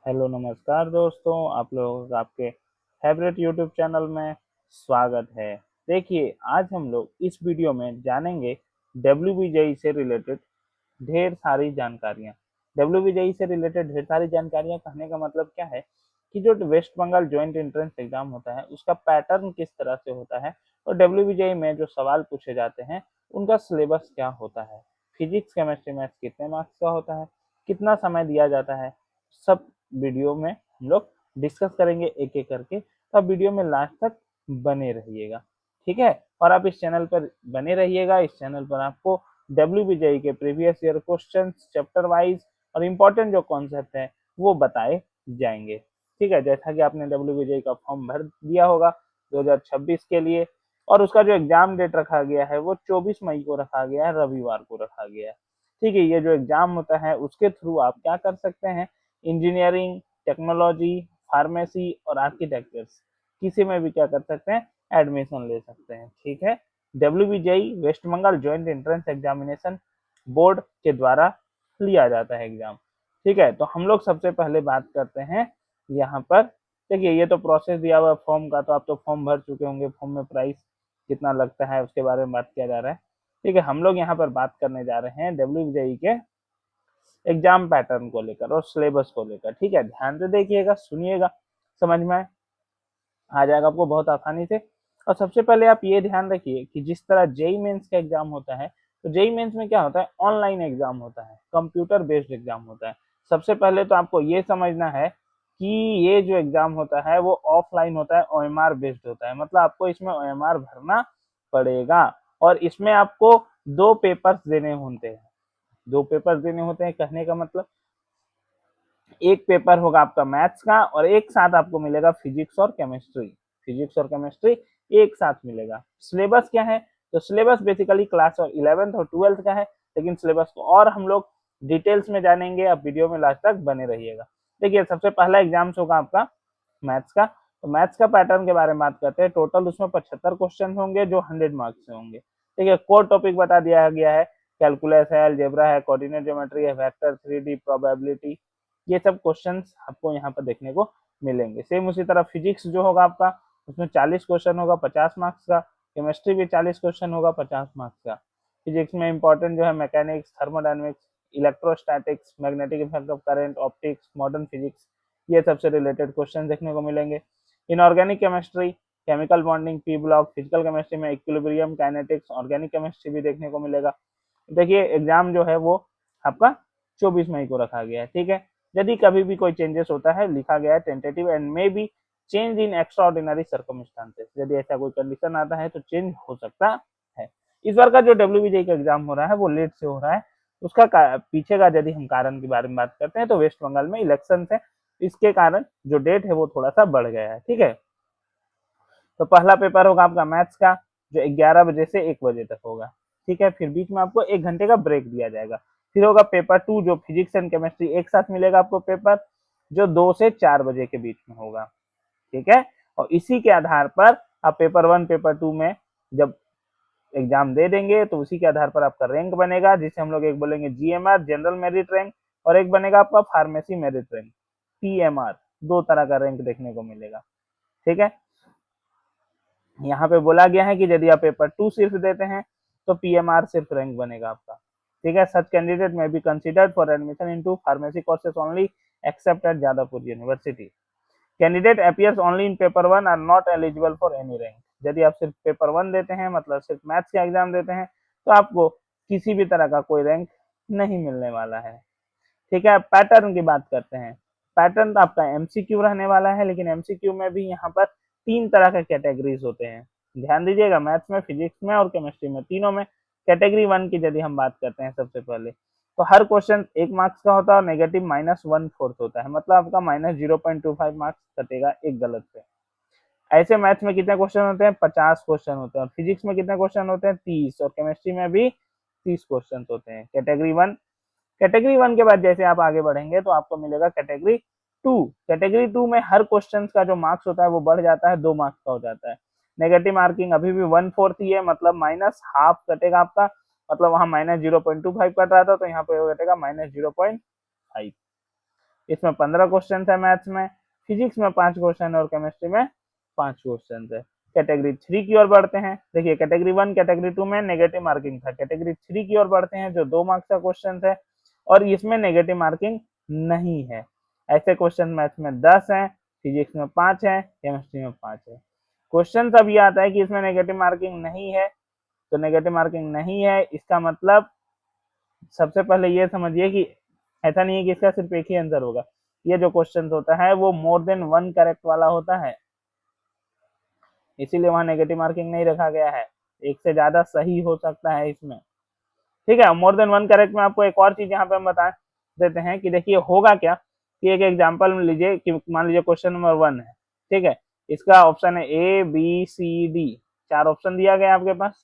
Hello नमस्कार दोस्तों, आप लोगों का आपके फेवरेट यूट्यूब चैनल में स्वागत है। देखिए, आज हम लोग इस वीडियो में जानेंगे डब्ल्यूबीजेई से रिलेटेड ढेर सारी जानकारियाँ। डब्ल्यूबीजेई से रिलेटेड ढेर सारी जानकारियाँ कहने का मतलब क्या है कि जो West Bengal joint entrance exam होता है उसका पैटर्न किस तरह से होता है और डब्ल्यूबीजेई में जो सवाल पूछे जाते हैं उनका सिलेबस क्या होता है, फिजिक्स केमिस्ट्री मैथ्स कितने मार्क्स का होता है, कितना समय दिया जाता है, सब वीडियो में हम लोग डिस्कस करेंगे एक एक करके। तो आप वीडियो में लास्ट तक बने रहिएगा, ठीक है। और आप इस चैनल पर बने रहिएगा। इस चैनल पर आपको डब्ल्यूबीजेई के previous year questions chapter wise और इम्पोर्टेंट जो कॉन्सेप्ट है वो बताए जाएंगे, ठीक है। जैसा कि आपने डब्ल्यूबीजेई का फॉर्म भर दिया होगा 2026 के लिए, और उसका जो एग्जाम डेट रखा गया है वो 24 मई को रखा गया है, रविवार को रखा गया है, ठीक है। ये जो एग्जाम होता है उसके थ्रू आप क्या कर सकते हैं, इंजीनियरिंग, टेक्नोलॉजी, फार्मेसी और आर्किटेक्चर्स किसी में भी क्या कर सकते हैं, एडमिशन ले सकते हैं, ठीक है। WBJEE West Bengal joint entrance examination board के द्वारा लिया जाता है एग्जाम, ठीक है। तो हम लोग सबसे पहले बात करते हैं यहाँ पर। देखिए, ये तो प्रोसेस दिया हुआ है फॉर्म का, तो आप तो फॉर्म भर चुके होंगे। फॉर्म में प्राइस कितना लगता है उसके बारे में बात किया जा रहा है, ठीक है। हम लोग यहाँ पर बात करने जा रहे हैं डब्ल्यूबीजेई के एग्जाम पैटर्न को लेकर और सिलेबस को लेकर, ठीक है। ध्यान से देखिएगा, सुनिएगा, समझ में आ जाएगा आपको बहुत आसानी से। और सबसे पहले आप ये ध्यान रखिए कि जिस तरह जेई मेंस का एग्जाम होता है, तो जेई मेंस में क्या होता है, ऑनलाइन एग्जाम होता है, कंप्यूटर बेस्ड एग्जाम होता है। सबसे पहले तो आपको ये समझना है कि ये जो एग्जाम होता है वो ऑफलाइन होता है, ओएमआर बेस्ड होता है, मतलब आपको इसमें ओएमआर भरना पड़ेगा। और इसमें आपको दो पेपर्स देने होते हैं, दो पेपर्स देने होते हैं कहने का मतलब एक पेपर होगा आपका मैथ्स का और एक साथ आपको मिलेगा फिजिक्स और केमिस्ट्री। फिजिक्स और केमिस्ट्री एक साथ मिलेगा। सिलेबस क्या है, तो सिलेबस बेसिकली क्लास और 11th और 12th का है, लेकिन सिलेबस को और हम लोग डिटेल्स में जानेंगे। आप वीडियो में लास्ट तक बने रहिएगा। देखिए, सबसे पहला एग्जाम्स होगा आपका मैथ्स का। तो मैथ्स का पैटर्न के बारे में बात करते हैं। टोटल उसमें 75 क्वेश्चन होंगे जो 100 मार्क्स से होंगे। देखिए, कोर टॉपिक बता दिया गया है, कैलकुलस है, अलजेब्रा है, कोऑर्डिनेट ज्योमेट्री है, वेक्टर, 3D, प्रोबेबिलिटी, ये सब क्वेश्चंस आपको यहाँ पर देखने को मिलेंगे। सेम उसी तरह फिजिक्स जो होगा आपका, उसमें 40 क्वेश्चन होगा 50 मार्क्स का। केमिस्ट्री भी 40 क्वेश्चन होगा 50 मार्क्स का। फिजिक्स में इंपॉर्टेंट जो है mechanics, thermodynamics, electrostatics, magnetic effect of current, optics, modern physics, ये सबसे रिलेटेड क्वेश्चन देखने को मिलेंगे। Inorganic chemistry, chemical bonding, P block, physical chemistry में इक्विलिब्रियम, काइनेटिक्स, ऑर्गेनिक केमिस्ट्री भी देखने को मिलेगा। देखिए, एग्जाम जो है वो आपका 24 मई को रखा गया है, ठीक है। यदि कभी भी कोई चेंजेस होता है, लिखा गया है tentative and may be change in extra ordinary circumstances, यदि ऐसा कोई कंडीशन आता है तो चेंज हो सकता है। इस बार का जो डब्ल्यूबीजेई का एग्जाम हो रहा है वो लेट से हो रहा है। उसका पीछे का यदि हम कारण के बारे में बात करते हैं तो वेस्ट बंगाल में इलेक्शन है, इसके कारण जो डेट है वो थोड़ा सा बढ़ गया है, ठीक है। तो पहला पेपर होगा आपका मैथ्स का, जो 11 बजे से 1 बजे तक होगा, ठीक है। फिर बीच में आपको 1 घंटे का ब्रेक दिया जाएगा। फिर होगा पेपर 2, जो फिजिक्स एंड केमिस्ट्री एक साथ मिलेगा आपको पेपर, जो 2 से 4 बजे के बीच में होगा, ठीक है। और इसी के आधार पर आप पेपर 1 पेपर 2 में जब एग्जाम दे देंगे तो उसी के आधार पर आपका रैंक बनेगा, जिसे हम लोग एक बोलेंगे जीएमआर, जनरल मेरिट रैंक, और एक बनेगा आपका फार्मेसी मेरिट रैंक, पीएमआर। दो तरह का रैंक देखने को मिलेगा, ठीक है। यहाँ पे बोला गया है कि यदि आप पेपर 2 सिर्फ देते हैं तो पीएमआर सिर्फ रैंक बनेगा आपका, ठीक है। Such candidate may be considered for admission into pharmacy courses only except at Jadavpur University. Candidate appears only in paper 1 are not eligible for any rank. यदि आप सिर्फ पेपर 1 देते हैं, मतलब सिर्फ मैथ्स का एग्जाम देते हैं, तो आपको किसी भी तरह का कोई रैंक नहीं मिलने वाला है, ठीक है। पैटर्न की बात करते हैं। पैटर्न तो आपका एमसीक्यू रहने वाला है, लेकिन एमसीक्यू में भी यहाँ पर 3 तरह के कैटेगरीज होते हैं। ध्यान दीजिएगा, मैथ्स में, फिजिक्स में और केमिस्ट्री में, तीनों में। कैटेगरी 1 की यदि हम बात करते हैं सबसे पहले, तो हर क्वेश्चन 1 मार्क्स का होता है और नेगेटिव -1/4 होता है, मतलब आपका -0.25 मार्क्स कटेगा एक गलत से। ऐसे मैथ्स में कितने क्वेश्चन होते हैं, 50 क्वेश्चन होते हैं। और फिजिक्स में कितने क्वेश्चन होते हैं, 30। और केमिस्ट्री में भी 30 क्वेश्चन होते हैं, कैटेगरी 1। कैटेगरी 1 के बाद जैसे आप आगे बढ़ेंगे तो आपको मिलेगा कैटेगरी 2। कैटेगरी 2 में हर क्वेश्चन का जो मार्क्स होता है वो बढ़ जाता है, 2 मार्क्स का हो जाता है। नेगेटिव मार्किंग अभी भी 1/4 ही है, मतलब -हाफ कटेगा आपका, मतलब वहां -0.25 कट रहा था तो यहाँ पे कटेगा -0.5। इसमें 15 क्वेश्चन है मैथ्स में, फिजिक्स में 5 क्वेश्चन है और केमिस्ट्री में 5 क्वेश्चन है। कैटेगरी 3 की ओर बढ़ते हैं। देखिए कैटेगरी 1 कैटेगरी 2 में नेगेटिव मार्किंग था, कैटेगरी 3 की ओर बढ़ते हैं जो 2 मार्क्स का क्वेश्चन है और इसमें नेगेटिव मार्किंग नहीं है। ऐसे क्वेश्चन मैथ्स में 10 है, फिजिक्स में 5 है, केमिस्ट्री में 5 है। क्वेश्चन तब ये आता है कि इसमें नेगेटिव मार्किंग नहीं है, तो नेगेटिव मार्किंग नहीं है इसका मतलब सबसे पहले ये समझिए कि ऐसा नहीं है कि इसका सिर्फ एक ही आंसर होगा। ये जो क्वेश्चन होता है वो मोर देन 1 करेक्ट वाला होता है, इसीलिए वहां नेगेटिव मार्किंग नहीं रखा गया है। एक से ज्यादा सही हो सकता है इसमें, ठीक है। मोर देन 1 करेक्ट में आपको एक और चीज यहाँ पे हम बता देते हैं कि देखिए होगा क्या कि एक एग्जाम्पल लीजिए कि मान लीजिए क्वेश्चन नंबर 1 है, ठीक है। इसका ऑप्शन है A B C D, 4 option दिया गया आपके पास।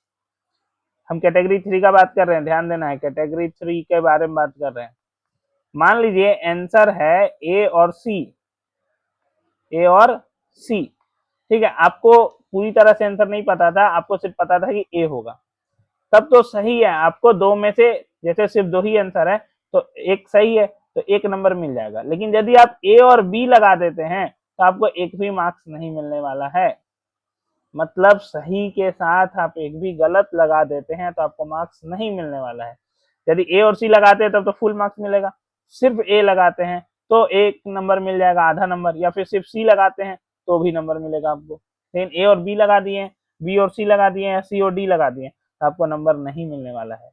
हम कैटेगरी 3 का बात कर रहे हैं, ध्यान देना है, कैटेगरी 3 के बारे में बात कर रहे हैं। मान लीजिए आंसर है ए और सी, ए और सी, ठीक है। आपको पूरी तरह से आंसर नहीं पता था, आपको सिर्फ पता था कि ए होगा, तब तो सही है। आपको दो में से जैसे सिर्फ दो ही आंसर है तो एक सही है तो एक नंबर मिल जाएगा, लेकिन यदि आप ए और बी लगा देते हैं तो आपको एक भी मार्क्स नहीं मिलने वाला है। मतलब सही के साथ आप एक भी गलत लगा देते हैं तो आपको मार्क्स नहीं मिलने वाला है। यदि ए और सी लगाते हैं तब तो फुल मार्क्स मिलेगा, सिर्फ ए लगाते हैं तो एक नंबर मिल जाएगा, आधा नंबर, या फिर सिर्फ सी लगाते हैं तो भी नंबर मिलेगा आपको। लेकिन ए और बी लगा दिए, बी और सी लगा दिए या सी और डी लगा दिए तो आपको नंबर नहीं मिलने वाला है,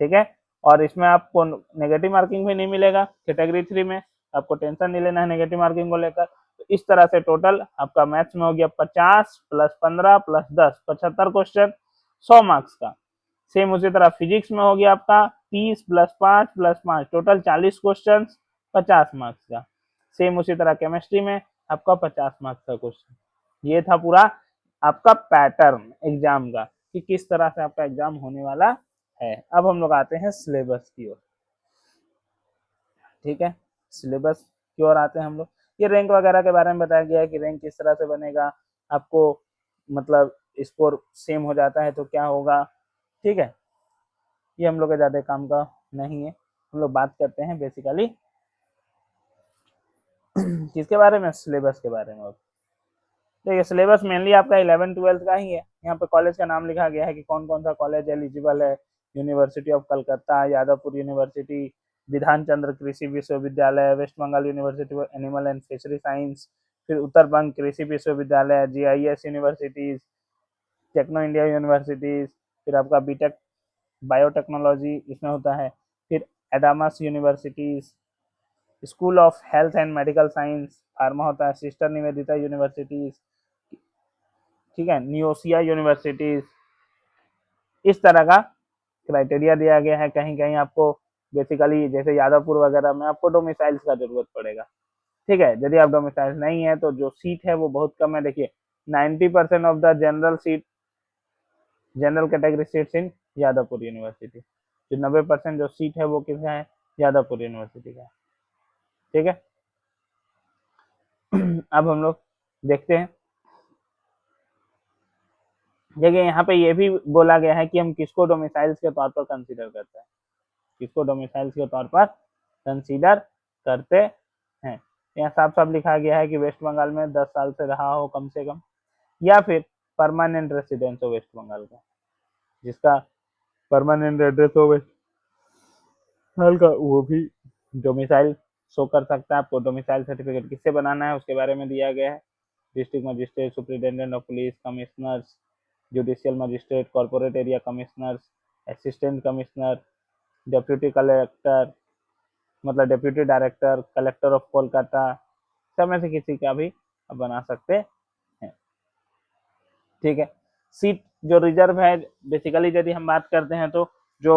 ठीक है। और इसमें आपको नेगेटिव मार्किंग भी नहीं मिलेगा कैटेगरी 3 में, आपको टेंशन नहीं लेना है नेगेटिव मार्किंग को लेकर। तो इस तरह से टोटल आपका मैथ्स में हो गया 50 प्लस 15 प्लस 10, 75 क्वेश्चन 100 मार्क्स का। सेम उसी तरह फिजिक्स में हो गया आपका 30 plus 5 plus 5, total 40 question 50 marks का। सेम उसी तरह केमिस्ट्री में आपका 50 मार्क्स का क्वेश्चन। ये था पूरा आपका पैटर्न एग्जाम का कि किस तरह से आपका एग्जाम होने वाला है। अब हम लोग आते हैं सिलेबस की ओर, ठीक है। सिलेबस की ओर आते हैं हम लोग। ये रैंक वगैरह के बारे में बताया गया है कि रैंक किस तरह से बनेगा, आपको मतलब स्कोर सेम हो जाता है तो क्या होगा, ठीक है। ये हम लोग का ज्यादा काम का नहीं है, हम लोग बात करते हैं बेसिकली किसके बारे में, सिलेबस के बारे में। देखिए सिलेबस मेनली आपका 11-12 का ही है। यहाँ पे कॉलेज का नाम लिखा गया है कि कौन कौन सा कॉलेज एलिजिबल है। University of Calcutta, Jadavpur university, Bidhan Chandra Krishi Viswavidyalaya, west Bengal university animal and fishery science, फिर Uttar Banga Krishi Viswavidyalaya, GIS universities, techno India universities, फिर आपका बीटेक बायोटेक्नोलॉजी इसमें होता है, फिर Adamas universities, school of health and medical science pharma होता है, सिस्टर निवेदिता यूनिवर्सिटीज, ठीक है, नियोसिया यूनिवर्सिटीज। इस तरह का क्राइटेरिया दिया गया है। कहीं कहीं आपको बेसिकली जैसे यादवपुर वगैरह में आपको डोमिसाइल्स का जरूरत पड़ेगा, ठीक है। यदि आप डोमिसाइल नहीं है तो जो सीट है वो बहुत कम है। देखिए 90% of the general seat, general category seats in Jadavpur University, जो 90% जो सीट है वो किसका है, यादवपुर यूनिवर्सिटी का, ठीक है। अब हम लोग देखते हैं, देखिए यहाँ पे ये भी बोला गया है कि हम किसको डोमिसाइल्स के तौर पर कंसीडर करते हैं, किसको डोमिसाइल्स के तौर पर कंसीडर करते हैं। यहाँ साफ साफ लिखा गया है कि वेस्ट बंगाल में 10 साल से रहा हो कम से कम, या फिर परमानेंट रेसिडेंस हो वेस्ट बंगाल का, जिसका परमानेंट एड्रेस हो वेस्ट बंगाल का वो भी डोमिसाइल शो कर सकता है। आपको डोमिसाइल सर्टिफिकेट किससे बनाना है उसके बारे में दिया गया है। District magistrate, superintendent of police, commissioners, judicial magistrate, corporate area commissioners, assistant commissioner, deputy collector, मतलब deputy director, collector of Kolkata, सब में से किसी का भी बना सकते हैं, ठीक है। सीट जो रिजर्व है बेसिकली यदि हम बात करते हैं तो जो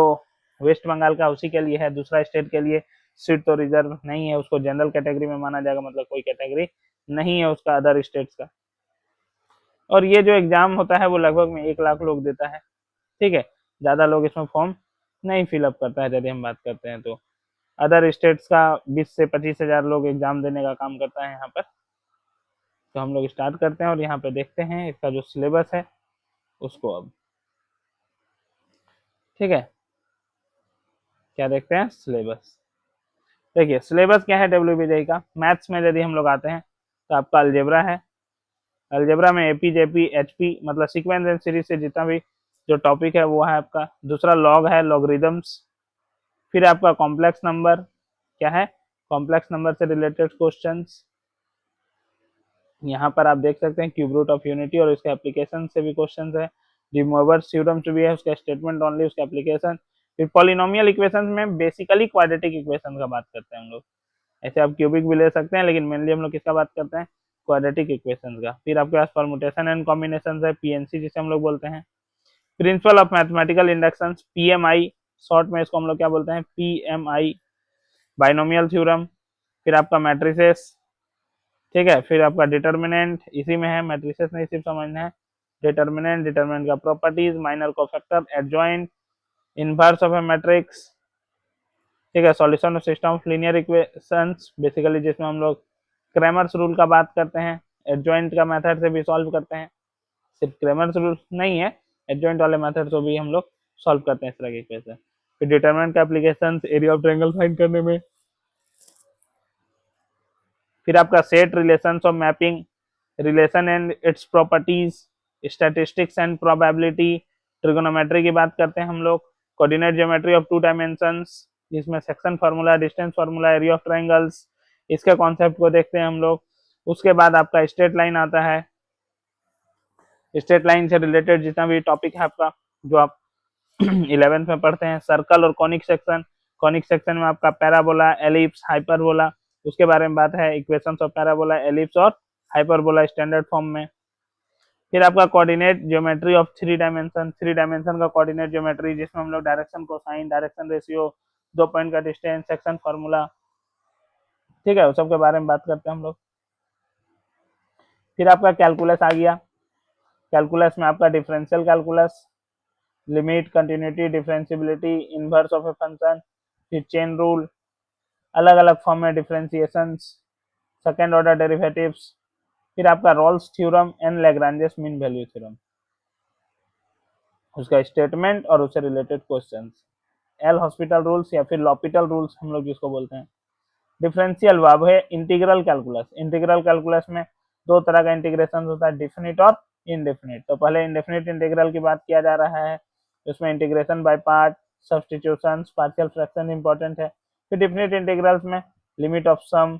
वेस्ट बंगाल का उसी के लिए है, दूसरा स्टेट के लिए सीट तो रिजर्व नहीं है, उसको जनरल कैटेगरी में माना जाएगा, मतलब कोई कैटेगरी नहीं है उसका अदर स्टेट्स का। और ये जो एग्जाम होता है वो लगभग में 1 लाख लोग देता है, ठीक है। ज्यादा लोग इसमें फॉर्म नहीं फिलअप करता है यदि हम बात करते हैं तो। अदर स्टेट्स का 20 से 25 हजार लोग एग्जाम देने का काम करता है यहाँ पर। तो हम लोग स्टार्ट करते हैं और यहाँ पे देखते हैं इसका जो सिलेबस है उसको अब, ठीक है। क्या देखते हैं, सिलेबस। देखिए सिलेबस क्या है डब्ल्यूबीजेई का। मैथ्स में यदि हम लोग आते हैं तो आपका अलजेब्रा है। अलजेब्रा में एपी जेपी एचपी मतलब सीक्वेंस एंड सीरीज से जितना भी जो टॉपिक है वो है आपका। दूसरा लॉग है, लॉगरिदम्स। फिर आपका कॉम्प्लेक्स नंबर क्या है, कॉम्प्लेक्स नंबर से रिलेटेड क्वेश्चंस। यहाँ पर आप देख सकते हैं क्यूब रूट ऑफ यूनिटी और इसके एप्लीकेशन से भी क्वेश्चंस है। डिमोवर्स थ्योरम से भी है, उसका स्टेटमेंट ओनली, उसका एप्लीकेशन। फिर पॉलिनोमियल इक्वेशन में बेसिकली क्वाड्रेटिक इक्वेशन का बात करते हैं हम लोग। ऐसे आप क्यूबिक भी ले सकते हैं लेकिन मेनली हम लोग किसका बात करते हैं, क्वाड्रेटिक इक्वेशन का। फिर आपके पास परमुटेशन एंड कॉम्बिनेशन है, पीएनसी जिसे हम लोग बोलते हैं। Principle of mathematical induction, PMI, short में इसको हम लोग क्या बोलते हैं, पीएमआई। Binomial theorem. फिर आपका मैट्रिसेस, ठीक है। फिर आपका डिटर्मिनेंट इसी में है, मैट्रिसेस नहीं सिर्फ समझना है। डिटर्मिनेंट, डिटर्मिनेंट का properties, minor cofactor, adjoint, inverse of A matrix, ठीक है। Solution of system of linear equations basically जिसमें हम लोग क्रैमर्स रूल का बात करते हैं। एडजॉइंट का मेथड से भी सॉल्व करते हैं, सिर्फ क्रैमर्स रूल नहीं है, एडजॉइंट वाले मेथड से भी हम लोग सॉल्व करते हैं इस तरह के इक्वेशन। फिर डिटरमिनेंट का application area of triangle find करने में। फिर आपका set relations of mapping, relation and its properties, statistics and probability. Trigonometry की बात करते हैं हम लोग। Coordinate geometry of two dimensions जिसमें section formula, distance formula, area of triangles, इसके कॉन्सेप्ट को देखते हैं हम लोग। उसके बाद आपका स्ट्रेट लाइन आता है। स्ट्रेट लाइन से रिलेटेड जितना भी टॉपिक है आपका जो आप 11th में पढ़ते हैं। सर्कल और कॉनिक सेक्शन, कॉनिक सेक्शन में आपका पैराबोला, एलिप्स, हाइपरबोला, उसके बारे में बात है। इक्वेशंस ऑफ पैराबोला, एलिप्स और हाइपरबोला स्टैंडर्ड फॉर्म में। फिर आपका coordinate geometry of three dimension का कोऑर्डिनेट ज्योमेट्री जिसमें हम लोग direction cosine, direction ratio, 2 point का डिस्टेंस, सेक्शन फार्मूला, ठीक है, उस सब के बारे में बात करते हैं हम लोग। फिर आपका कैलकुलस आ गया। कैलकुलस में आपका differential calculus, limit, continuity, differentiability, inverse of a function, फिर चेन रूल, अलग अलग फॉर्म में डिफरेंशिएशंस, सेकंड ऑर्डर डेरिवेटिव्स। फिर आपका Rolle's theorem and Lagrange's mean value theorem, उसका स्टेटमेंट और उससे related questions. L hospital rules या फिर लॉपिटल रूल्स हम लोग जिसको बोलते हैं। डिफरेंशियल भाव है इंटीग्रल कैलकुलस। इंटीग्रल कैलकुलस में दो तरह का इंटीग्रेशन होता है, डिफिनिट और इनडेफिनिट। तो पहले इनडेफिनिट इंटीग्रल की बात किया जा रहा है, उसमें integration by part, substitution, partial fraction important है। फिर डिफिनिट इंटीग्रल्स में लिमिट ऑफ सम,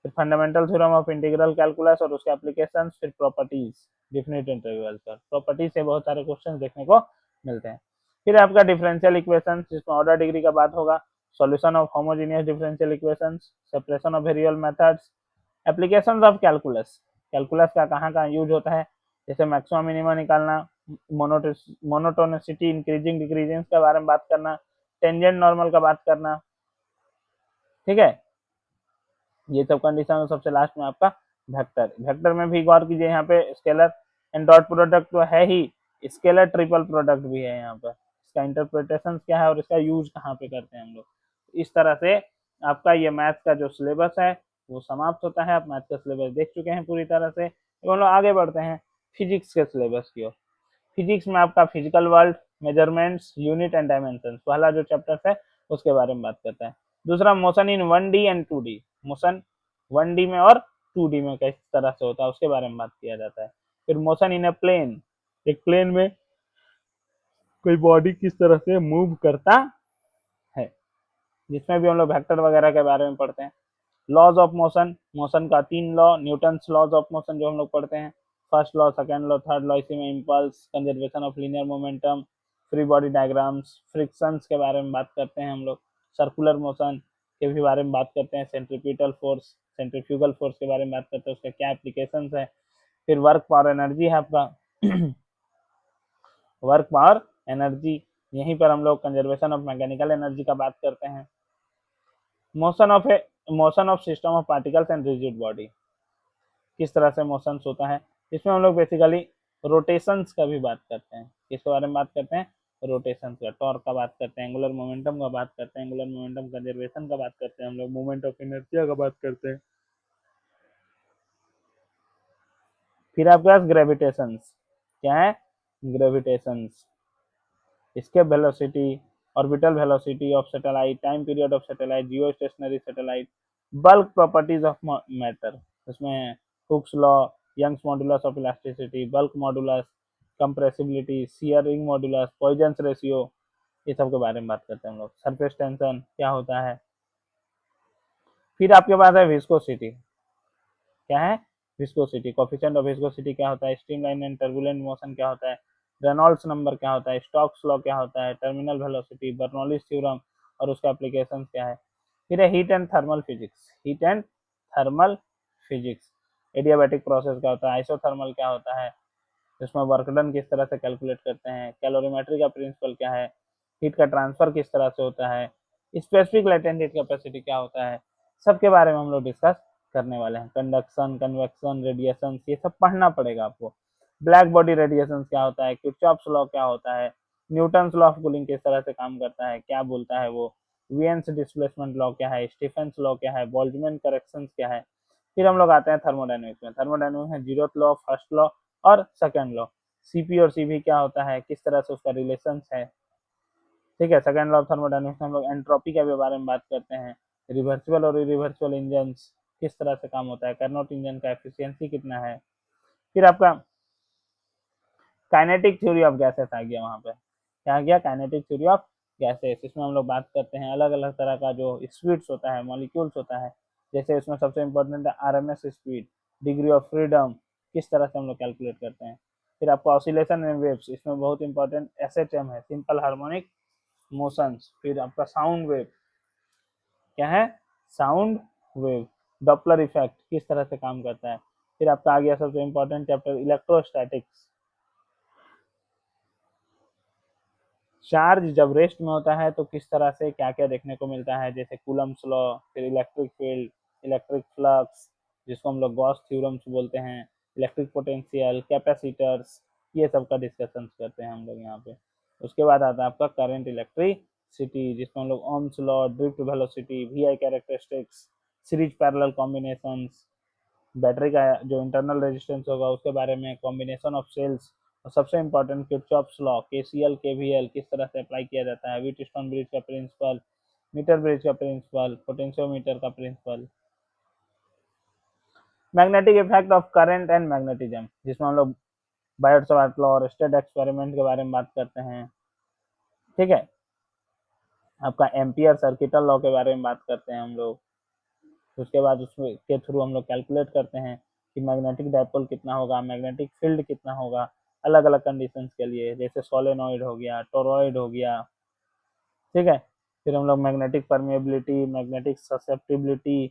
फिर fundamental theorem of integral calculus और उसके एप्लीकेशंस, फिर प्रॉपर्टीज। डिफिनिट इंटीग्रल पर प्रॉपर्टीज से बहुत सारे क्वेश्चन देखने को मिलते हैं। फिर आपका डिफरेंशियल इक्वेशन जिसमें ऑर्डर डिग्री का बात होगा, solution of homogeneous differential equations, separation of variable methods, applications of calculus. Calculus का कहाँ कहाँ यूज होता है, जैसे मैक्सिमम मिनिमम निकालना, मोनोटोनिसिटी, इंक्रीजिंग डिक्रीजिंग के बारे में बात करना, टेंजेंट नॉर्मल का बात करना, ठीक है। ये सब कंडीशन। सबसे लास्ट में आपका वेक्टर। वेक्टर में भी गौर कीजिए, यहाँ पे स्केलर एंड डॉट प्रोडक्ट तो है ही, स्केलर ट्रिपल प्रोडक्ट भी है यहाँ पर। इसका इंटरप्रिटेशन क्या है और इसका यूज कहाँ पे करते हैं हम लोग। इस तरह से आपका ये मैथ का जो सिलेबस है वो समाप्त होता है। आप मैथ का सिलेबस देख चुके हैं पूरी तरह से। हम लोग आगे बढ़ते हैं फिजिक्स के सिलेबस की ओर। फिजिक्स में आपका physical world, measurements, unit and dimension, पहला जो चैप्टर है उसके बारे में बात करता है। दूसरा motion in 1D and 2D, motion 1D में और 2D में किस तरह से होता है उसके बारे में बात किया जाता है। फिर मोशन इन ए प्लेन, एक प्लेन में कोई बॉडी किस तरह से मूव करता है, जिसमें भी हम लोग वेक्टर वगैरह के बारे में पढ़ते हैं। लॉज ऑफ मोशन, मोशन का 3 law, Newton's laws of motion जो हम लोग पढ़ते हैं, first law, second law, third law, इसी में impulse, conservation of linear momentum, free body diagrams, frictions के बारे में बात करते हैं हम लोग, सर्कुलर मोशन के भी बारे में बात करते हैं, सेंट्रीपिटल फोर्स, सेंट्रीफ्यूगल फोर्स के बारे में बात करते हैं, उसका क्या एप्लीकेशंस है। फिर वर्क पावर एनर्जी है आपका वर्क पावर एनर्जी, यहीं पर हम लोग कंजर्वेशन ऑफ मैकेनिकल एनर्जी का बात करते हैं। Motion of system of particles and rigid body, किस तरह से मोशंस होता है। इसमें हम लोग बेसिकली रोटेशंस का भी बात करते हैं। किसके बारे में बात करते हैं, रोटेशंस का। टॉर्क का बात करते हैं, एंगुलर मोमेंटम का बात करते हैं, एंगुलर मोमेंटम कंजर्वेशन का बात करते हैं हम लोग, मूवमेंट ऑफ इनर्शिया का बात करते हैं। फिर आपके पास ग्रेविटेशंस क्या है, ग्रेविटेशंस, इसके velocity orbital velocity of satellite, time period of satellite, geostationary satellite, bulk properties of matter, इसमें Hooke's law, Young's modulus of elasticity, bulk modulus, compressibility, shearing modulus, Poisson ratio, ये सब के बारे में बात करते हैं हम लोग। सरफेस टेंशन क्या होता है। फिर आपके पास है विस्कोसिटी, क्या है विस्कोसिटी, कोफिशिएंट ऑफ विस्कोसिटी क्या होता है, स्ट्रीमलाइन एंड टर्बुलेंट मोशन क्या होता है, रेनॉल्ड्स नंबर क्या होता है, स्टोक्स लॉ क्या होता है, टर्मिनल वेलोसिटी, बर्नौलीज थ्योरम और उसका एप्लीकेशन क्या है। फिर है heat and thermal physics, heat and thermal physics, adiabatic process क्या होता है, आइसोथर्मल क्या होता है, इसमें वर्क डन किस तरह से कैलकुलेट करते हैं, कैलोरीमेट्री का प्रिंसिपल क्या है, हीट का ट्रांसफर किस तरह से होता है, स्पेसिफिक लेटेंट हीट कैपेसिटी क्या होता है, सबके बारे में हम लोग डिस्कस करने वाले हैं। कंडक्शन, कन्वेक्शन, रेडिएशन, ये सब पढ़ना पड़ेगा आपको। ब्लैक बॉडी रेडिएशन क्या होता है, किरचॉफ्स लॉ क्या होता है, न्यूटन्स लॉ ऑफ कूलिंग किस तरह से काम करता है, क्या बोलता है वो, वीएन्स डिस्प्लेसमेंट लॉ क्या है, स्टीफेंस लॉ क्या है, बोल्ट्जमैन करेक्शन क्या है। फिर हम लोग आते हैं थर्मोडायनेमिक्स में। थर्मोडायनेमिक्स में जीरोथ लॉ, फर्स्ट लॉ और सेकंड लॉ, सीपी और सीवी क्या होता है, किस तरह से उसका रिलेशन है। ठीक है, सेकंड लॉ ऑफ थर्मोडायनेमिक्स में हम लोग एंट्रोपी के बारे में बात करते हैं, रिवर्सिबल और इरिवर्सिबल इंजन किस तरह से काम होता है, कार्नोट इंजन का एफिशिएंसी कितना है। फिर आपका काइनेटिक थ्योरी ऑफ गैसेस आ गया, वहां पे क्या आ गया, काइनेटिक थ्योरी ऑफ गैसेस। इसमें हम लोग बात करते हैं अलग अलग तरह का जो स्पीड्स होता है, मॉलिक्यूल्स होता है, जैसे इसमें सबसे इंपॉर्टेंट है RMS speed, degree of freedom, किस तरह से हम लोग कैलकुलेट करते हैं। फिर आपका ऑसिलेशन एंड वेव्स, इसमें बहुत इंपॉर्टेंट एसएचएम है, सिंपल हार्मोनिक मोशंस। फिर आपका साउंड वेव क्या है, साउंड वेव, डॉपलर इफेक्ट किस तरह से काम करता है। फिर आपका आ गया सबसे इंपॉर्टेंट चैप्टर इलेक्ट्रोस्टैटिक्स, चार्ज जब रेस्ट में होता है तो किस तरह से क्या क्या देखने को मिलता है, जैसे कूलम्स लॉ, फिर इलेक्ट्रिक फील्ड, इलेक्ट्रिक फ्लक्स जिसको हम लोग गॉस थ्योरम्स बोलते हैं, इलेक्ट्रिक पोटेंशियल, कैपेसिटर्स, ये सब का डिस्कशन करते हैं हम लोग यहाँ पे। उसके बाद आता है आपका करंट इलेक्ट्रिसिटी, जिसको हम लोग Ohm's law, drift velocity, VI characteristics, series parallel combinations, battery का जो इंटरनल रेजिस्टेंस होगा उसके बारे में, कॉम्बिनेशन ऑफ सेल्स, और सबसे important Kirchhoff's law, KCL KVL किस तरह से अप्लाई किया जाता है, व्हीटस्टोन ब्रिज का प्रिंसिपल, मीटर ब्रिज का प्रिंसिपल, पोटेंशियोमीटर का principle. Magnetic effect of current and magnetism, जिसमें हम लोग बायोट-सावर्ट लॉ और स्टेट एक्सपेरिमेंट के बारे में बात करते हैं। ठीक है, आपका एम्पियर सर्किटल लॉ के बारे में बात करते हैं हम लोग। उसके बाद उसके के थ्रू हम लोग कैलकुलेट करते हैं कि मैग्नेटिक डायपोल कितना होगा, मैग्नेटिक फील्ड कितना होगा अलग अलग कंडीशंस के लिए, जैसे सोलेनॉइड हो गया, टोरॉइड हो गया। ठीक है, फिर हम लोग मैग्नेटिक परमेबिलिटी, मैग्नेटिक ससेप्टिबिलिटी,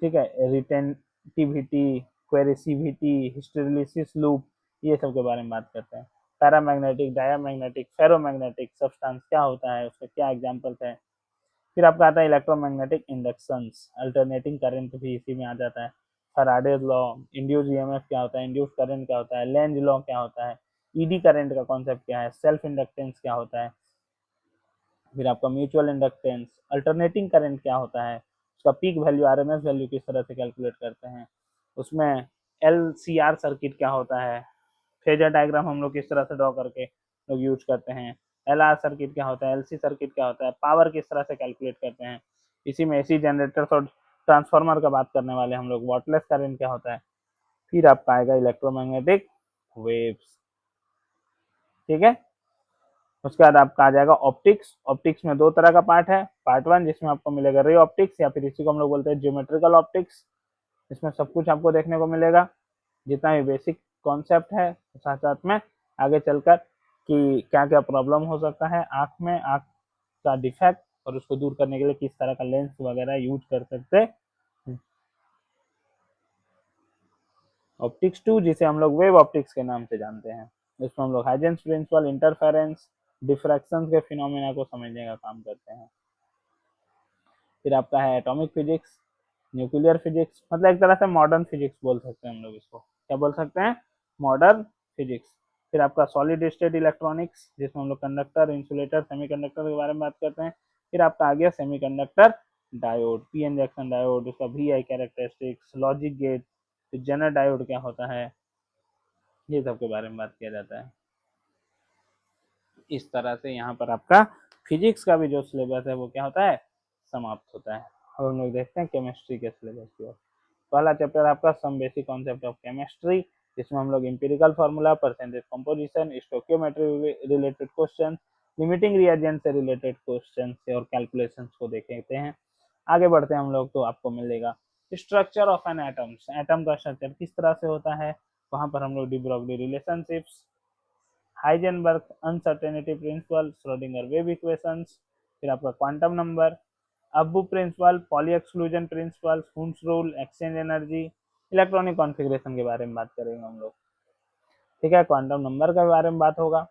ठीक है, रिटेंटिविटी, क्वेरिसिविटी, हिस्टेरिसिस लूप, ये सब के बारे में बात करते हैं। पैरामैग्नेटिक, डायामैग्नेटिक, फेरोमैग्नेटिक सब्सटेंस क्या होता है, उसका क्या एग्जांपल्स है। फिर आपका आता है इलेक्ट्रोमैग्नेटिक इंडक्शंस, अल्टरनेटिंग करंट भी इसी में आ जाता है। फैराडेज लॉ, इंड्यूस ईएमएफ क्या होता है, इंड्यूस करंट क्या होता है, लेंज लॉ क्या होता है, ईडी करंट का कॉन्सेप्ट क्या है, सेल्फ इंडक्टेंस क्या होता है। फिर आपका म्यूचुअल इंडक्टेंस, अल्टरनेटिंग करंट क्या होता है, उसका पीक वैल्यू, आरएमएस वैल्यू किस तरह से कैलकुलेट करते हैं, उसमें एलसीआर सर्किट क्या होता है, फेजर डायग्राम हम लोग किस तरह से ड्रॉ करके लोग यूज करते हैं, एलआर सर्किट क्या होता है, एलसी सर्किट क्या होता है, पावर किस तरह से कैलकुलेट करते हैं। इसी में एसी जनरेटर्स और ट्रांसफार्मर का बात करने वाले हम लोग, वाटलेस करंट क्या होता है। फिर आपका आएगा इलेक्ट्रोमैग्नेटिक वेव्स। ठीक है, उसके बाद आपका आ जाएगा ऑप्टिक्स। ऑप्टिक्स में दो तरह का पार्ट है, पार्ट वन जिसमें आपको मिलेगा रे ऑप्टिक्स, या फिर इसी को हम लोग बोलते हैं ज्योमेट्रिकल ऑप्टिक्स। इसमें सब कुछ आपको देखने को मिलेगा, जितना भी बेसिक कॉन्सेप्ट है, साथ साथ में आगे चलकर कि क्या क्या प्रॉब्लम हो सकता है आँख में, आँख का डिफेक्ट, और उसको दूर करने के लिए किस तरह का लेंस वगैरह यूज कर सकते हैं। ऑप्टिक्स टू, जिसे हम लोग वेव ऑप्टिक्स के नाम से जानते हैं, इसमें हम लोग हाइजेंस प्रिंसिपल, इंटरफेरेंस, डिफ्रैक्शन के फिनोमेना को समझने का काम करते हैं। फिर आपका है एटॉमिक फिजिक्स, न्यूक्लियर फिजिक्स, मतलब एक तरह से मॉडर्न फिजिक्स बोल सकते हैं हम लोग इसको, क्या बोल सकते हैं, मॉडर्न फिजिक्स। फिर आपका सॉलिड स्टेट इलेक्ट्रॉनिक्स, जिसमें हम लोग कंडक्टर, इंसुलेटर, सेमीकंडक्टर के बारे में बात करते हैं। फिर आपका आ गया semiconductor diode, P N junction diode, उसका V I characteristics, logic gate, फिर जेनर डायोड क्या होता है, ये सब के बारे में बात किया जाता है। इस तरह से यहाँ पर आपका फिजिक्स का भी जो सिलेबस है वो क्या होता है, समाप्त होता है। अब हम लोग देखते हैं केमिस्ट्री के सिलेबस की ओर। पहला चैप्टर आपका some basic concept of chemistry, जिसमें हम लोग empirical formula, percentage composition, stoichiometry related question, limiting reagent से रिलेटेड क्वेश्चन और कैलकुलेशंस को देखते हैं। आगे बढ़ते हैं हम लोग तो आपको मिलेगा structure of an atoms, atom का स्ट्रक्चर किस तरह से होता है, वहां पर हम लोग de Broglie relationships, Heisenberg uncertainty principle, Schrodinger wave equations, फिर आपका quantum number, Aufbau principle, Pauli exclusion principle, Hund's rule, exchange energy, electronic configuration के बारे में बात करेंगे हम लोग। ठीक है, क्वांटम नंबर के बारे में बात होगा,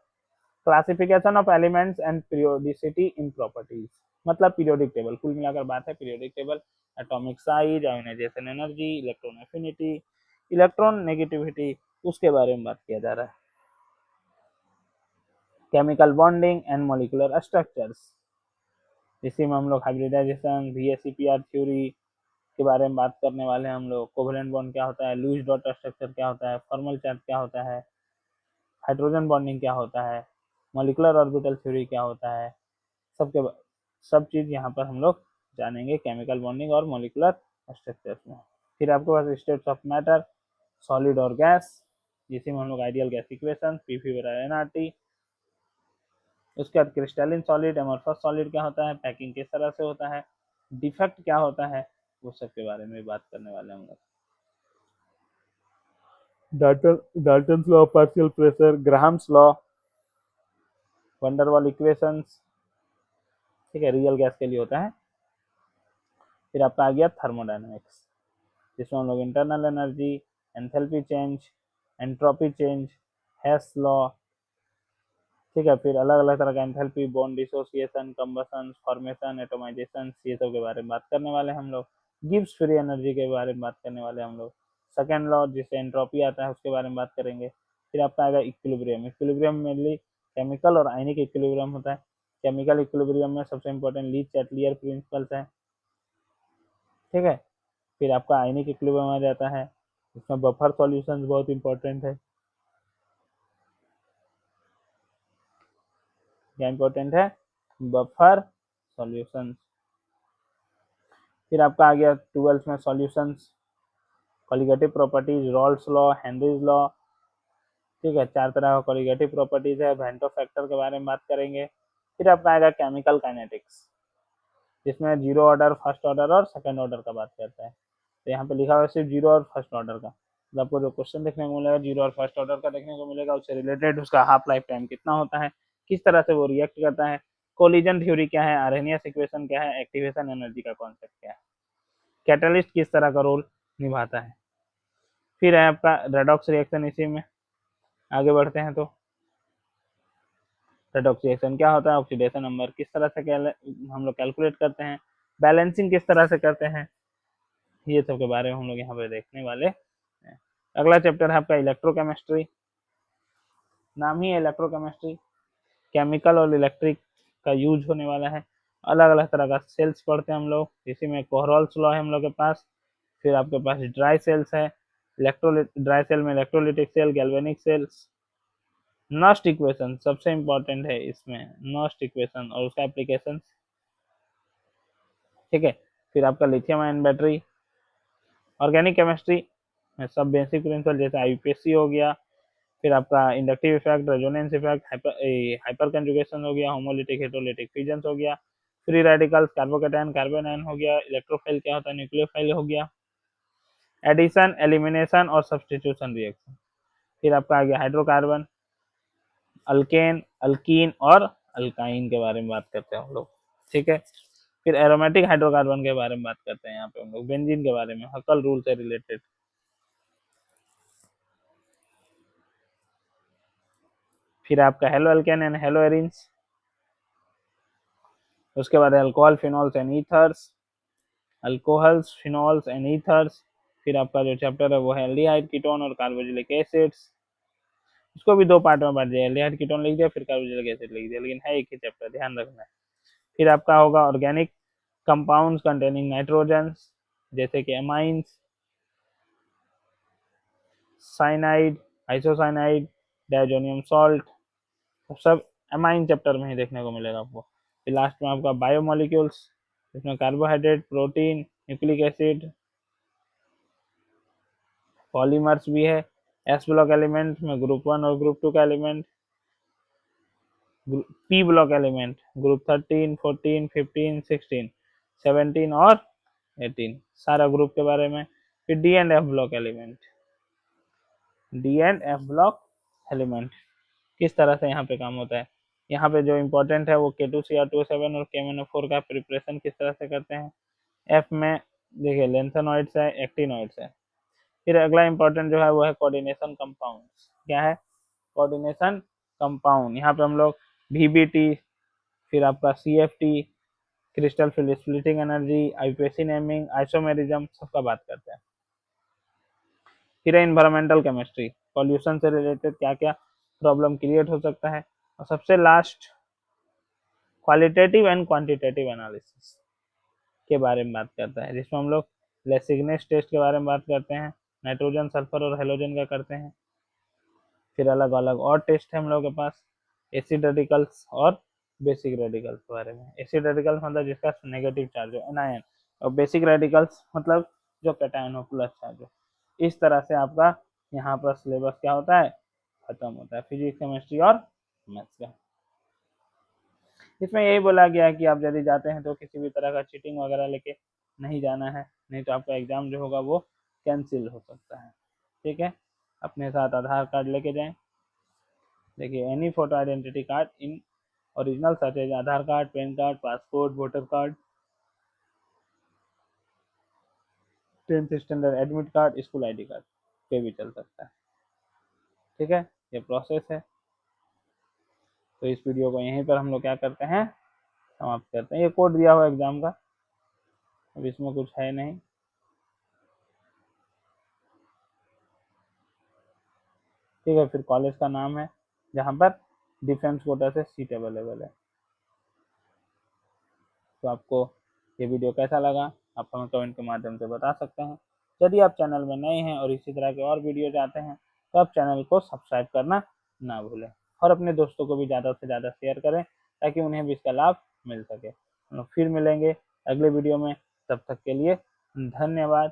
classification of elements and periodicity in properties, मतलब पीरियोडिक टेबल, कुल मिलाकर बात है periodic table, atomic size, ionisation energy, electron affinity, electron negativity, उसके बारे में बात किया जा रहा है। Chemical bonding and molecular structures, इसी में हम लोग हाइब्रिडाइजेशन, VSEPR थ्योरी के बारे में बात करने वाले हैं हम लोग। कोवेलेंट बॉन्ड क्या होता है, लुईस डॉट स्ट्रक्चर क्या होता है, फॉर्मल चार्ज क्या होता है, हाइड्रोजन बॉन्डिंग क्या होता है, मॉलिक्यूलर ऑर्बिटल थ्योरी क्या होता है, सब चीज यहाँ पर हम लोग जानेंगे केमिकल बॉन्डिंग और मॉलिक्यूलर स्ट्रक्चर्स में। फिर आपके पास स्टेट्स ऑफ मैटर, सॉलिड और गैस, जिसे हम लोग आइडियल गैस इक्वेशन, पीवी बराबर एनआरटी, उसके बाद क्रिस्टलिन सॉलिड, एमॉर्फस सॉलिड क्या होता है, पैकिंग किस तरह से होता है, डिफेक्ट क्या होता है, वो सब के बारे में बात करने वाले हम लोग। Dalton's law of partial pressure, Graham's law, van der Waals equations, ठीक है, रियल गैस के लिए होता है। फिर आपका आ गया थर्मोडायनेमिक्स, जिसमें हम लोग internal energy, enthalpy change, entropy change, Hess law, ठीक है, फिर अलग अलग तरह का enthalpy, bond dissociation, combustion, formation, atomisation, ये सब के बारे में बात करने वाले हम लोग। गिब्स फ्री एनर्जी के बारे में बात करने वाले हम लोग। सेकेंड लॉ जिससे एंट्रोपी आता है उसके बारे में बात करेंगे। फिर आपका आएगा इक्विलिब्रियम, इक्विलिब्रियम मेनली केमिकल और आयनिक इक्विलिब्रियम होता है। केमिकल इक्विलिब्रियम में सबसे इंपॉर्टेंट ली चैटलियर प्रिंसिपल्स है, ठीक है। फिर आपका आयनिक इक्विलिब्रियम आ जाता है, इसमें बफर सॉल्यूशंस बहुत इंपॉर्टेंट है। क्या इंपॉर्टेंट है, बफर सॉल्यूशंस। फिर आपका आ गया 12th में solutions, colligative properties, Rawls law, Henry's law, ठीक है, 4 तरह का कॉलिगेटिव प्रॉपर्टीज है, वेंटो फैक्टर के बारे में बात करेंगे। फिर आपका आएगा केमिकल काइनेटिक्स, जिसमें जीरो ऑर्डर, फर्स्ट ऑर्डर और सेकंड ऑर्डर का बात करता है। तो यहाँ पे लिखा हुआ है सिर्फ जीरो और फर्स्ट ऑर्डर का, तो आपको जो क्वेश्चन देखने को मिलेगा जीरो और फर्स्ट ऑर्डर का देखने को मिलेगा, उससे रिलेटेड उसका हाफ लाइफ टाइम कितना होता है, किस तरह से वो रिएक्ट करता है, कोलिजन थ्योरी क्या है, आर्हेनियस इक्वेशन क्या है, एक्टिवेशन एनर्जी का कॉन्सेप्ट क्या है, कैटलिस्ट किस तरह का रोल निभाता है। फिर है आपका रेडॉक्स रिएक्शन, इसी में आगे बढ़ते हैं तो रेडॉक्स रिएक्शन क्या होता है, ऑक्सीडेशन नंबर किस तरह से हम लोग कैलकुलेट करते हैं, बैलेंसिंग किस तरह से करते हैं, ये सब के बारे में हम लोग यहाँ पे देखने वाले हैं। अगला चैप्टर है आपका इलेक्ट्रोकेमिस्ट्री, नाम ही है इलेक्ट्रोकेमिस्ट्री, केमिकल और इलेक्ट्रिक का यूज होने वाला है। अलग अलग तरह का सेल्स पढ़ते हैं हम लोग, इसी में कोहरॉल्स लॉ है हम लोग के पास। फिर आपके पास ड्राई सेल्स है, इलेक्ट्रोलिट, ड्राई सेल में electrolytic cell, galvanic cells, Nernst equation सबसे इंपॉर्टेंट है इसमें, नस्ट इक्वेशन और उसका एप्लीकेशन, ठीक है। फिर आपका lithium ion battery, organic chemistry में सब बेसिक प्रिंसिपल जैसे आईपीएससी हो गया, फिर आपका inductive effect, resonance effect, hyper conjugation हो गया, होमोलिटिक हेटेरोलिटिक फ्यूजन हो गया, free radicals, carbocation, carbon ion हो गया, इलेक्ट्रोफाइल क्या होता है, न्यूक्लियोफाइल हो गया, एडिशन, एलिमिनेशन और सब्सटीट्यूशन रिएक्शन। फिर आपका आ गया हाइड्रोकार्बन, अल्केन, अल्कीन और अल्काइन के बारे में बात करते हैं हम लोग, ठीक है। फिर एरोमेटिक हाइड्रोकार्बन के बारे में बात करते हैं यहाँ पे हम लोग, बेंजीन के बारे में, हकल रूल से रिलेटेड। फिर आपका halo alkane and hello arenes, उसके बाद alcohol, phenols and ethers, alcohols, phenols and ethers. फिर आपका जो चैप्टर है वो है एल्डिहाइड, कीटोन और कार्बोक्सिलिक एसिड्स, इसको भी दो पार्ट में बांट दिया, एल्डिहाइड कीटोन लिख दिया, फिर कार्बोक्सिलिक एसिड लिख दिया, लेकिन है एक ही चैप्टर, ध्यान रखना है। फिर आपका होगा ऑर्गेनिक कंपाउंड्स कंटेनिंग नाइट्रोजन्स, जैसे कि amines, cyanide, isocyanide, diazonium salt, सब एमाइन चैप्टर में ही देखने को मिलेगा आपको। फिर लास्ट में आपका बायोमोलिक्यूल्स, इसमें carbohydrate, protein, nucleic acid, polymers भी है। एस ब्लॉक एलिमेंट में ग्रुप 1 और ग्रुप 2 का element, P block element group 13, 14, 15, 16, 17 और 18, सारा ग्रुप के बारे में। फिर D and F block element, D and F block element किस तरह से यहाँ पे काम होता है। यहाँ पे जो इम्पोर्टेंट है वो K2Cr2O7 और KMnO4 का प्रिपरेशन किस तरह से करते हैं। एफ में देखिए लेंथेनॉइड्स है, एक्टिनॉइड्स है। फिर अगला इंपॉर्टेंट जो है वो है कोऑर्डिनेशन कंपाउंड्स। क्या है? Coordination compound. यहाँ पे हम लोग VBT, फिर आपका CFT, crystal field splitting energy, IPAC naming, isomerism, सबका बात करते हैं। फिर एनवायरमेंटल केमिस्ट्री, पॉल्यूशन से रिलेटेड क्या क्या प्रॉब्लम क्रिएट हो सकता है। और सबसे last qualitative and quantitative analysis के बारे में बात करता है, जिसमें हम लोग लेसिग्नेस टेस्ट के बारे में बात करते हैं, नाइट्रोजन, सल्फर और हेलोजन का करते हैं। फिर अलग अलग और टेस्ट है हम लोग के पास, एसिड रेडिकल्स और बेसिक रेडिकल्स के बारे में। एसिड रेडिकल्स मतलब जिसका नेगेटिव चार्ज हो, एनायन, और बेसिक रेडिकल्स मतलब जो कैटायन हो, प्लस चार्ज हो। इस तरह से आपका यहाँ पर सिलेबस क्या होता है, खत्म होता है, फिजिक्स, केमिस्ट्री और मैथ्स का। इसमें यही बोला गया है कि आप यदि जाते हैं तो किसी भी तरह का चीटिंग वगैरह लेके नहीं जाना है, नहीं तो आपका एग्जाम जो होगा वो कैंसिल हो सकता है। ठीक है, अपने साथ आधार कार्ड लेके जाएं। देखिए, any photo identity card in original such as Aadhaar card, PAN card, passport, voter card, 10th standard admit card, school ID card पे भी चल सकता है। ठीक है, ये प्रोसेस है। तो इस वीडियो को यहीं पर हम लोग क्या करते हैं, समाप्त करते हैं। ये कोड दिया हुआ एग्जाम का, अब इसमें कुछ है नहीं। ठीक है, फिर कॉलेज का नाम है जहाँ पर डिफेंस कोटा से सीट अवेलेबल है। तो आपको ये वीडियो कैसा लगा आप हमें कमेंट के माध्यम से बता सकते हैं। यदि आप चैनल में नए हैं और इसी तरह के और वीडियो चाहते हैं तो आप चैनल को सब्सक्राइब करना ना भूलें, और अपने दोस्तों को भी ज़्यादा से ज़्यादा शेयर करें ताकि उन्हें भी इसका लाभ मिल सके। हम लोग फिर मिलेंगे अगले वीडियो में, तब तक के लिए धन्यवाद।